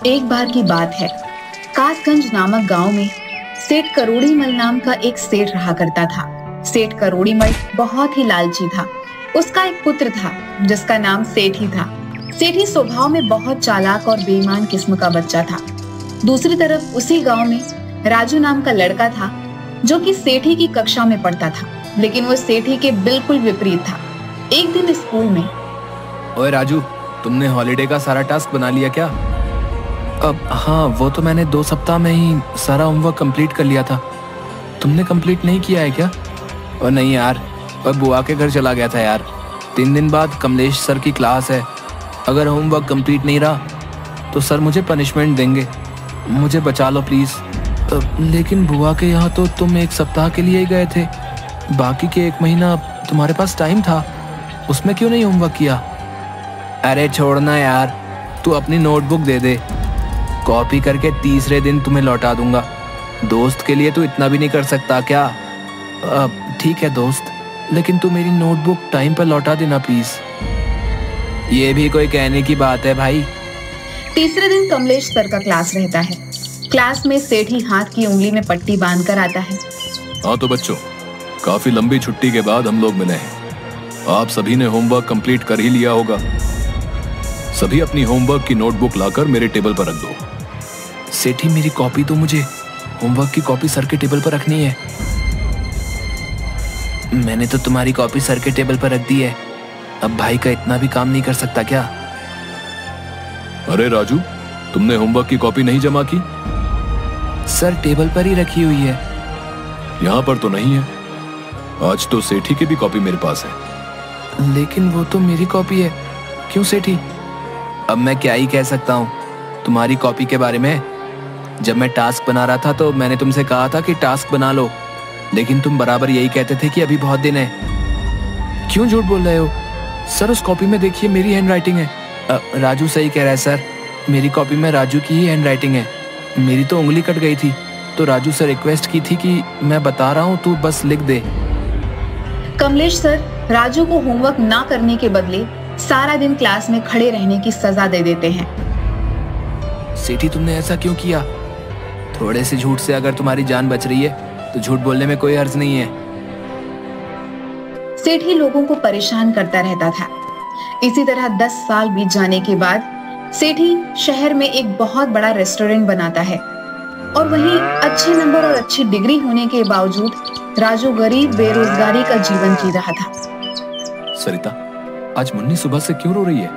एक बार की बात है, कासगंज नामक गांव में सेठ करोड़ीमल नाम का एक सेठ रहा करता था। सेठ करोड़ीमल बहुत ही लालची था। उसका एक पुत्र था जिसका नाम सेठी था। सेठी स्वभाव में बहुत चालाक और बेईमान किस्म का बच्चा था। दूसरी तरफ उसी गांव में राजू नाम का लड़का था जो कि सेठी की कक्षा में पढ़ता था, लेकिन वो सेठी के बिल्कुल विपरीत था। एक दिन स्कूल में, ओए राजू, तुमने हॉलिडे का सारा टास्क बना लिया क्या? अब हाँ, वो तो मैंने 2 सप्ताह में ही सारा होमवर्क कंप्लीट कर लिया था। तुमने कंप्लीट नहीं किया है क्या? और नहीं यार, और बुआ के घर चला गया था यार। 3 दिन बाद कमलेश सर की क्लास है। अगर होमवर्क कंप्लीट नहीं रहा तो सर मुझे पनिशमेंट देंगे। मुझे बचा लो प्लीज। लेकिन बुआ के यहाँ तो तुम 1 सप्ताह के लिए ही गए थे, बाकी के 1 महीना तुम्हारे पास टाइम था, उसमें क्यों नहीं होमवर्क किया? अरे छोड़ना यार, तू अपनी नोटबुक दे दे, कॉपी करके तीसरे दिन तुम्हें लौटा दूंगा। दोस्त के लिए तू इतना भी नहीं कर सकता क्या? ठीक है दोस्त, लेकिन तू मेरी नोटबुक टाइम पर लौटा देना प्लीज। ये भी कोई कहने की बात है भाई। तीसरे दिन कमलेश सर का क्लास रहता है। क्लास में सेठी हाथ की उंगली में पट्टी बांधकर आता है। हाँ तो बच्चों, काफी लंबी छुट्टी के बाद हम लोग मिले हैं। आप सभी ने होमवर्क कंप्लीट कर ही लिया होगा। सभी अपनी होमवर्क की नोटबुक लाकर मेरे टेबल पर रख दो। सेठी, मेरी कॉपी तो मुझे होमवर्क की कॉपी सर के टेबल पर रखनी है। मैंने तो तुम्हारी कॉपी सर के टेबल पर रख दी है। अब भाई का इतना भी काम नहीं कर सकता क्या? अरे राजू, तुमने होमवर्क की कॉपी नहीं जमा की? सर टेबल पर ही रखी हुई है। यहाँ पर तो नहीं है। आज तो सेठी की भी कॉपी मेरे पास है। लेकिन वो तो मेरी कॉपी है। क्यों सेठी? अब मैं क्या ही कह सकता हूँ तुम्हारी कॉपी के बारे में। जब मैं टास्क बना रहा था तो मैंने तुमसे कहा था कि टास्क बना लो, लेकिन तुम बराबर यही कहते थे कि अभी बहुत दिन है। क्यों झूठ बोल रहे हो सर? उस कॉपी में देखिए, मेरी हैंडराइटिंग है। राजू सही कह रहा है सर, मेरी कॉपी में राजू की ही हैंडराइटिंग है। मेरी तो उंगली कट गई थी तो राजू से रिक्वेस्ट की थी कि मैं बता रहा हूँ, तू बस लिख दे। कमलेश सर राजू को होमवर्क ना करने के बदले सारा दिन क्लास में खड़े रहने की सजा दे देते हैं। सेठी, तुमने ऐसा क्यों किया? थोड़े से झूठ से अगर तुम्हारी जान बच रही है तो झूठ बोलने में कोई हर्ज नहीं है। सेठी लोगों को परेशान करता रहता था। इसी तरह 10 साल बीत जाने के बाद सेठी शहर में एक बहुत बड़ा रेस्टोरेंट बनाता है, और वहीं अच्छे नंबर और अच्छी डिग्री होने के बावजूद राजू गरीब बेरोजगारी का जीवन जी रहा था। सरिता, आज मुन्नी सुबह से क्यों रो रही है?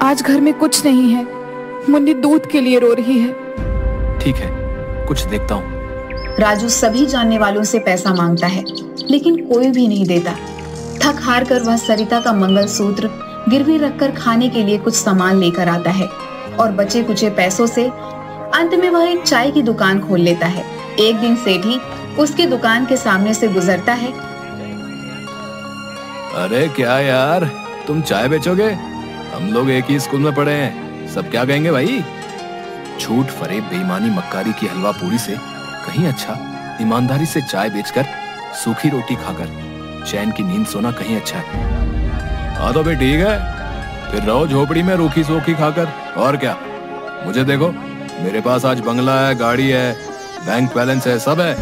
आज घर में कुछ नहीं है, मुन्नी दूध के लिए रो रही है। ठीक है, कुछ देखता हूँ। राजू सभी जानने वालों से पैसा मांगता है, लेकिन कोई भी नहीं देता। थक हार कर वह सरिता का मंगलसूत्र गिरवी रखकर खाने के लिए कुछ सामान लेकर आता है, और बचे कुचे पैसों से अंत में वह एक चाय की दुकान खोल लेता है। एक दिन सेठी उसकी दुकान के सामने से गुजरता है। अरे क्या यार, तुम चाय बेचोगे? हम लोग एक ही स्कूल में पढ़े हैं, सब क्या कहेंगे भाई? झूठ, फरेब, बेईमानी, मक्कारी की हलवा पूरी से कहीं अच्छा ईमानदारी से चाय बेचकर सूखी रोटी खाकर चैन की नींद सोना कहीं अच्छा है। हाँ तो भाई ठीक है, फिर रहो झोपड़ी में रूखी सूखी खाकर, और क्या। मुझे देखो, मेरे पास आज बंगला है, गाड़ी है, बैंक बैलेंस है, सब है।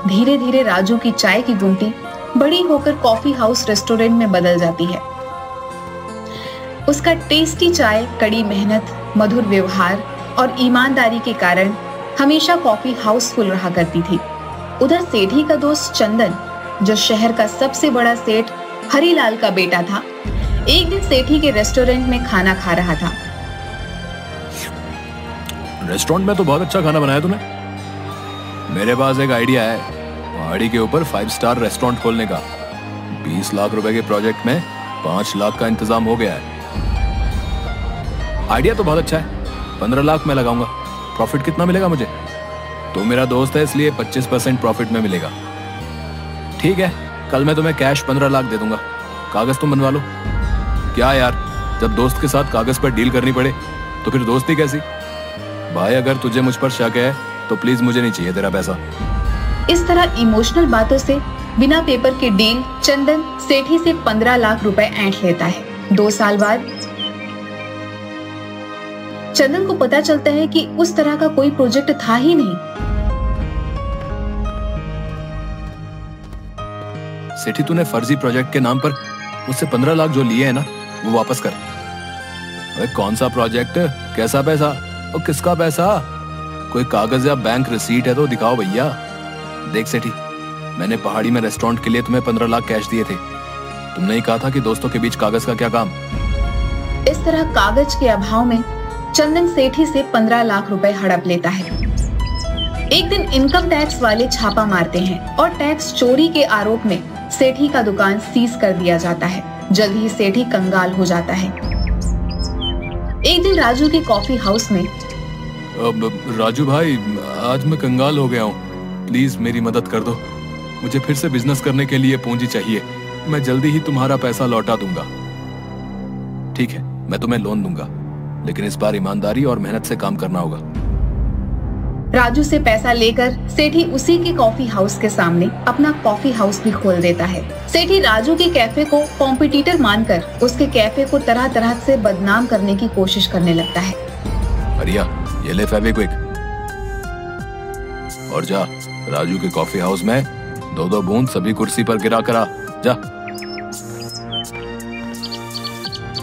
धीरे धीरे राजू की चाय की गुमटी बड़ी होकर कॉफी हाउस रेस्टोरेंट में बदल जाती है। उसका टेस्टी चाय, कड़ी मेहनत, मधुर व्यवहार और ईमानदारी के कारण हमेशा कॉफी हाउस फुल रहा करती थी। उधर सेठी का दोस्त चंदन, जो शहर का सबसे बड़ा सेठ हरीलाल का बेटा था, एक दिन सेठी के रेस्टोरेंट में खाना खा रहा था। रेस्टोरेंट में तो बहुत अच्छा खाना बनाया तूने। मेरे पास एक आइडिया है, पहाड़ी के ऊपर 5 स्टार रेस्टोरेंट खोलने का। 20 लाख रुपए के प्रोजेक्ट में 5 लाख का इंतजाम हो गया है। आइडिया तो बहुत अच्छा है। 15 लाख में लगाऊंगा। प्रॉफिट कितना मिलेगा मुझे? तो मेरा दोस्त है इसलिए 25% प्रॉफिट में मिलेगा। ठीक है, कल मैं तुम्हें कैश 15 लाख दे दूंगा, कागज तुम बनवा लो। क्या यार, जब दोस्त के साथ कागज पर डील करनी पड़े तो फिर दोस्ती कैसी? भाई अगर तुझे मुझ पर शक है तो प्लीज मुझे नहीं चाहिए तेरा पैसा। इस तरह इमोशनल बातों से बिना पेपर के डील चंदन सेठी से 15 लाख रुपए ऐंठ लेता है। 2 साल बाद चंदन को पता चलता है कि उस तरह का कोई प्रोजेक्ट था ही नहीं। सेठी, तूने फर्जी प्रोजेक्ट के नाम पर मुझसे 15 लाख जो लिए हैं ना, वो वापस कर। अरे कौन सा प्रोजेक्ट, कैसा पैसा और किसका पैसा? कोई कागज या बैंक रिसीट है तो दिखाओ भैया। देख सेठी, मैंने पहाड़ी में रेस्टोरेंट के लिए तुम्हें 15 लाख कैश दिए थे। तुमने ही कहा था कि दोस्तों के बीच कागज का क्या काम। इस तरह कागज के अभाव में चंदन सेठी से 15 लाख रुपए हड़प लेता है। एक दिन इनकम टैक्स वाले छापा मारते हैं और टैक्स चोरी के आरोप में सेठी का दुकान सीज कर दिया जाता है। जल्द ही सेठी कंगाल हो जाता है। एक दिन राजू के कॉफी हाउस में, राजू भाई, आज मैं कंगाल हो गया हूँ, प्लीज मेरी मदद कर दो। मुझे फिर से बिजनेस करने के लिए पूंजी चाहिए। मैं जल्दी ही तुम्हारा पैसा लौटा दूंगा। ठीक है, मैं तुम्हें लोन दूंगा, लेकिन इस बार ईमानदारी और मेहनत से काम करना होगा। राजू से पैसा लेकर सेठी उसी के कॉफी हाउस के सामने अपना कॉफी हाउस भी खोल देता है। सेठी राजू के कैफे को कॉम्पिटिटर मानकर उसके कैफे को तरह तरह से बदनाम करने की कोशिश करने लगता है। अरिया, ये ले फेविक्विक और जा राजू के कॉफी हाउस में 2-2 बूंद सभी कुर्सी पर गिरा करा। जा।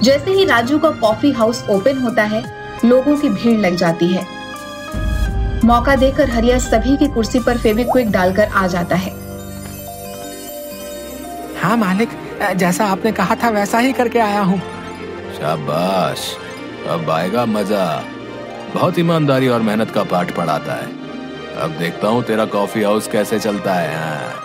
जैसे ही राजू का कॉफी हाउस ओपन होता है, लोगों की भीड़ लग जाती है। मौका देकर हरिया सभी की कुर्सी पर फेविक्विक डालकर आ जाता है। हाँ मालिक, जैसा आपने कहा था वैसा ही करके आया हूँ। शाबाश, अब आएगा मजा। बहुत ईमानदारी और मेहनत का पाठ पढ़ाता है। अब देखता हूँ तेरा कॉफी हाउस कैसे चलता है।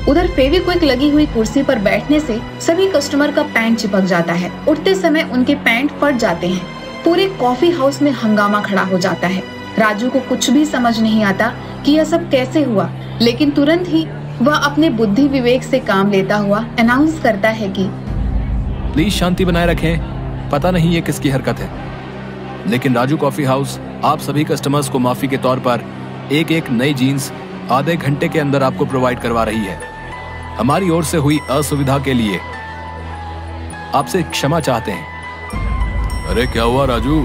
उधर फेविक्विक लगी हुई कुर्सी पर बैठने से सभी कस्टमर का पैंट चिपक जाता है। उठते समय उनके पैंट फट जाते हैं। पूरे कॉफी हाउस में हंगामा खड़ा हो जाता है। राजू को कुछ भी समझ नहीं आता कि यह सब कैसे हुआ, लेकिन तुरंत ही वह अपने बुद्धि विवेक से काम लेता हुआ अनाउंस करता है कि प्लीज शांति बनाए रखें। पता नहीं ये किसकी हरकत है, लेकिन राजू कॉफी हाउस आप सभी कस्टमर्स को माफी के तौर पर एक नई जीन्स आधे घंटे के अंदर आपको प्रोवाइड करवा रही है। हमारी ओर से हुई असुविधा के लिए आपसे क्षमा चाहते हैं। अरे क्या हुआ राजू,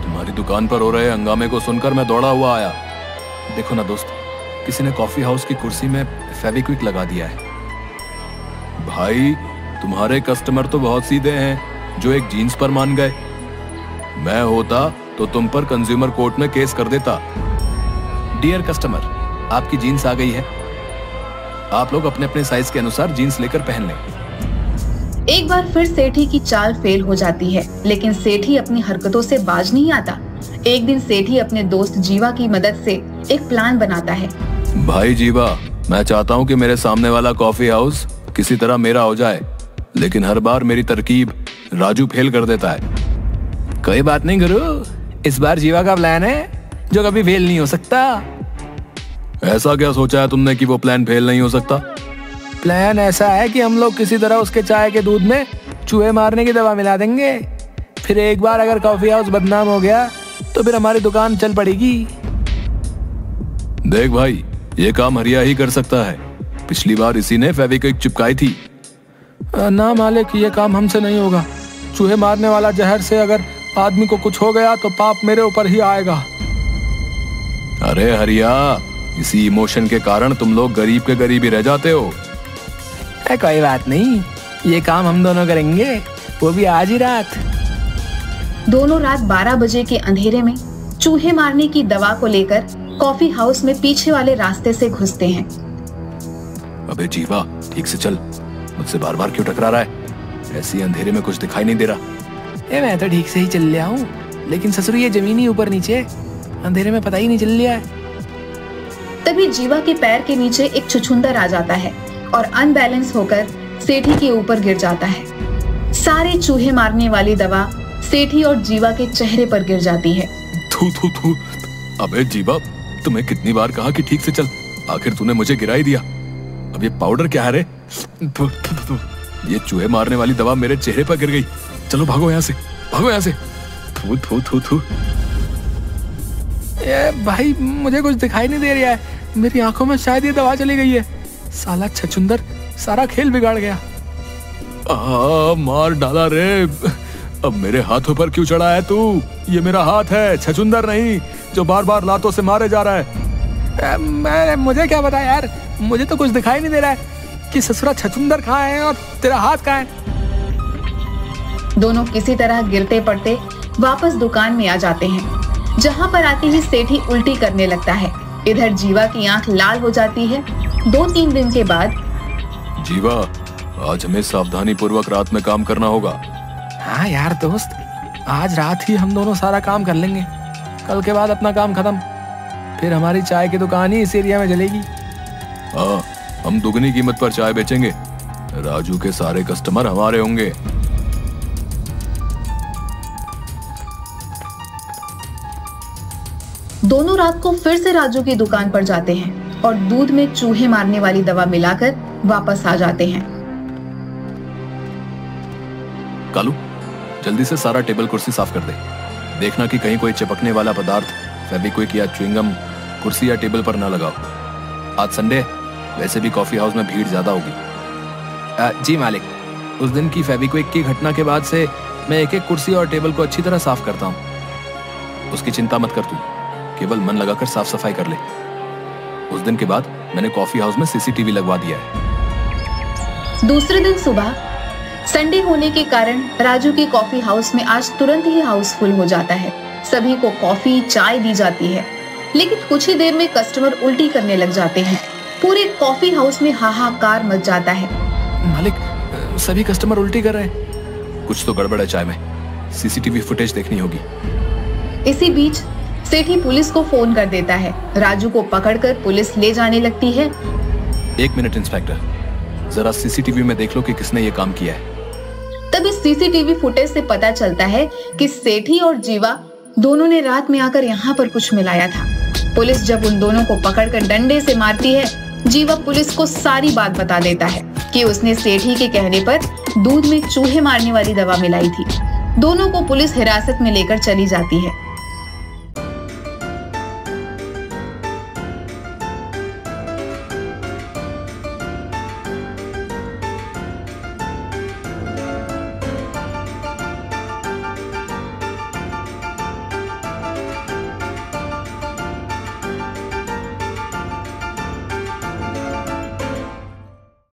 तुम्हारी दुकान पर हो रहे हंगामे को सुनकर मैं दौड़ा हुआ आया। देखो ना दोस्त, किसी ने कॉफी हाउस की कुर्सी में फेविक्विक लगा दिया है। भाई, तुम्हारे कस्टमर तो बहुत सीधे हैं जो एक जीन्स पर मान गए। मैं होता तो तुम पर कंज्यूमर कोर्ट में केस कर देता। डियर कस्टमर, आपकी जीन्स आ गई है। आप लोग अपने अपने साइज के अनुसार जीन्स लेकर पहन लें। एक बार फिर सेठी की चाल फेल हो जाती है, लेकिन सेठी अपनी हरकतों से बाज नहीं आता। एक दिन सेठी अपने दोस्त जीवा की मदद से एक प्लान बनाता है। भाई जीवा, मैं चाहता हूँ कि मेरे सामने वाला कॉफी हाउस किसी तरह मेरा हो जाए, लेकिन हर बार मेरी तरकीब राजू फेल कर देता है। कोई बात नहीं गुरु, इस बार जीवा का प्लान है जो कभी फेल नहीं हो सकता। ऐसा क्या सोचा है तुमने कि वो प्लान फेल नहीं हो सकता? प्लान ऐसा है कि हम लोग किसी तरह उसके चाय के दूध में चूहे मारने की दवा मिला देंगे। फिर एक बार अगर कॉफी हाउस बदनाम हो गया तो फिर हमारी दुकान चल पड़ेगी। देख भाई, ये काम हरिया ही कर सकता है। पिछली बार इसी ने फेविक्विक चिपकाई थी। ना मालिक, ये काम हमसे नहीं होगा। चूहे मारने वाला जहर से अगर आदमी को कुछ हो गया तो पाप मेरे ऊपर ही आएगा। अरे हरिया, इसी इमोशन के कारण तुम लोग गरीब के गरीब ही रह जाते हो। कोई बात नहीं, ये काम हम दोनों करेंगे, वो भी आज ही रात। दोनों रात 12 बजे के अंधेरे में चूहे मारने की दवा को लेकर कॉफी हाउस में पीछे वाले रास्ते से घुसते हैं। अबे जीवा, ठीक से चल, मुझसे बार बार क्यों टकरा रहा है? ऐसी अंधेरे में कुछ दिखाई नहीं दे रहा। मैं तो ठीक से ही चल लिया हूँ, लेकिन ससुर ये जमीन ही ऊपर नीचे, अंधेरे में पता ही नहीं चल लिया है। तभी जीवा के पैर के नीचे एक छुछुंदर आ जाता है और अनबैलेंस होकर सेठी के ऊपर गिर जाता है। सारे चूहे मारने वाली दवा सेठी और जीवा के चेहरे पर गिर जाती है। थू थू थू। अबे जीवा, तुम्हें कितनी बार कहा कि ठीक से चल, आखिर तूने मुझे गिरा ही दिया। अब ये पाउडर क्या है रे? ये चूहे मारने वाली दवा मेरे चेहरे पर गिर गई। चलो भागो यहाँ से, भागो यहाँ से। थू थू थू थू। भाई, मुझे कुछ दिखाई नहीं दे रहा है, मेरी आंखों में शायद ये दवा चली गई है। साला छछुंदर सारा खेल बिगाड़ गया। मार डाला रे। अब मेरे हाथों पर क्यों चढ़ा है तू? ये मेरा हाथ है, छछुंदर नहीं, जो बार बार लातों से मारे जा रहा है। मुझे क्या पता यार, मुझे तो कुछ दिखाई नहीं दे रहा है कि ससुरा छछुंदर कहाँ है और तेरा हाथ कहाँ है। दोनों किसी तरह गिरते पड़ते वापस दुकान में आ जाते हैं, जहाँ पर आते ही सेठी उल्टी करने लगता है। इधर जीवा की आंख लाल हो जाती है। 2-3 दिन के बाद, जीवा, आज हमें सावधानी पूर्वक रात में काम करना होगा। हाँ यार दोस्त, आज रात ही हम दोनों सारा काम कर लेंगे। कल के बाद अपना काम खत्म, फिर हमारी चाय की दुकान ही इस एरिया में चलेगी। हाँ, हम दुगनी कीमत पर चाय बेचेंगे। राजू के सारे कस्टमर हमारे होंगे। दोनों रात को फिर से राजू की दुकान पर जाते हैं और दूध में चूहे मारने वाली दवा मिलाकर वापस आ जाते हैं। कालू, जल्दी से सारा टेबल कुर्सी साफ कर दे। देखना कि कहीं कोई चिपकने वाला पदार्थ, फेविक्विक या च्युइंगम कुर्सी या टेबल पर ना लगाओ। आज संडे, वैसे भी कॉफी हाउस में भीड़ ज्यादा होगी। जी मालिक, उस दिन की फेविक्विक की घटना के बाद से मैं एक-एक कुर्सी और टेबल को अच्छी तरह साफ करता हूँ। उसकी चिंता मत कर तू, केवल मन लगाकर साफ सफाई कर ले। उस दिन के बाद मैंने कॉफी हाउस में सीसीटीवी लगवा दिया है। दूसरे दिन सुबह, संडे होने के कारण राजू की कॉफी हाउस में आज तुरंत ही हाउसफुल हो जाता है। सभी को कॉफी चाय दी जाती है, लेकिन कुछ ही देर में कस्टमर उल्टी करने लग जाते हैं। पूरे कॉफी हाउस में हाहाकार मच जाता है। मालिक, सभी कस्टमर उल्टी कर रहे हैं। कुछ तो गड़बड़ है चाय में, सीसीटीवी फुटेज देखनी होगी। इसी बीच सेठी पुलिस को फोन कर देता है। राजू को पकड़कर पुलिस ले जाने लगती है। 1 मिनट इंस्पेक्टर, जरा सीसीटीवी में देख लो कि किसने ये काम किया है। तभी सीसीटीवी फुटेज से पता चलता है कि सेठी और जीवा दोनों ने रात में आकर यहाँ पर कुछ मिलाया था। पुलिस जब उन दोनों को पकड़कर डंडे से मारती है, जीवा पुलिस को सारी बात बता देता है कि उसने सेठी के कहने पर दूध में चूहे मारने वाली दवा मिलाई थी। दोनों को पुलिस हिरासत में लेकर चली जाती है।